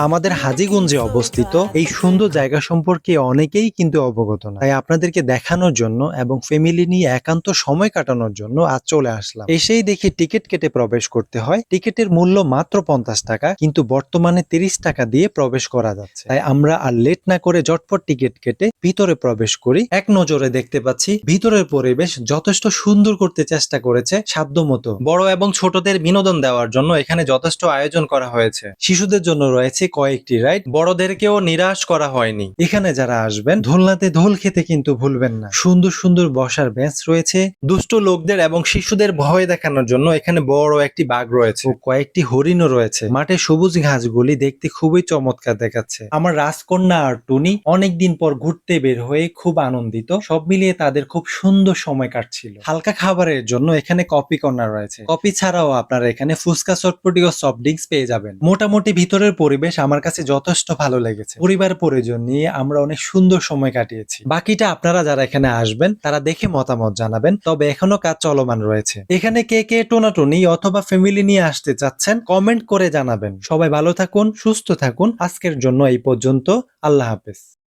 আমাদের হাজীগঞ্জে অবস্থিত এই সুন্দর জায়গা সম্পর্কে অনেকেই কিন্তু অবগত না, তাই আপনাদেরকে দেখানোর জন্য এবং ফ্যামিলি নিয়ে একান্ত সময় কাটানোর জন্য আজ চলে আসলাম। এসেই দেখি টিকিট কেটে প্রবেশ করতে হয়। টিকিটের মূল্য মাত্র 50 টাকা, কিন্তু বর্তমানে 30 টাকা দিয়ে প্রবেশ করা যাচ্ছে। তাই আমরা আর লেট না করে ঝটপট টিকিট কেটে ভিতরে প্রবেশ করি। এক নজরে দেখতে পাচ্ছি ভিতরের পরিবেশ যথেষ্ট সুন্দর করতে চেষ্টা করেছে সাধ্যমতো। বড় এবং ছোটদের বিনোদন দেওয়ার জন্য এখানে যথেষ্ট আয়োজন করা হয়েছে। শিশুদের জন্য রয়েছে কয়েকটি রাইড, বড়দেরকেও নিরাশ করা হয়নি। এখানে যারা আসবেন দোলনাতে দোল খেতে কিন্তু ভুলবেন না। সুন্দর সুন্দর বসার বেঞ্চ রয়েছে। দুষ্ট লোকদের এবং শিশুদের ভয় দেখানোর জন্য এখানে বড় একটি বাঘ রয়েছে ও কয়েকটি হরিণও রয়েছে। মাঠে সবুজ ঘাসগুলি দেখতে খুবই চমৎকার দেখাচ্ছে। আমার রাজকন্যা আর টুনি অনেকদিন পর ঘুরতে বের হয়ে খুব আনন্দিত। সব মিলিয়ে তাদের খুব সুন্দর সময় কাটছিল। হালকা খাবারের জন্য এখানে কফি কর্নার রয়েছে। কফি ছাড়াও আপনারা এখানে ফুচকা, চটপটি ও সফট ড্রিঙ্কস পেয়ে যাবেন। মোটামুটি ভিতরের পরিবেশ আমার কাছে যথেষ্ট ভালো লেগেছে। পরিবার পরিজন নিয়ে আমরা অনেক সুন্দর সময় কাটিয়েছি। বাকিটা আপনারা যারা এখানে আসবেন তারা দেখে মতামত জানাবেন। তবে এখনো কাজ চলমান রয়েছে। এখানে কে কে টোনাটুনি অথবা ফ্যামিলি নিয়ে আসতে চাচ্ছেন কমেন্ট করে জানাবেন। সবাই ভালো থাকুন, সুস্থ থাকুন। আজকের জন্য এই পর্যন্ত। আল্লাহ হাফেজ।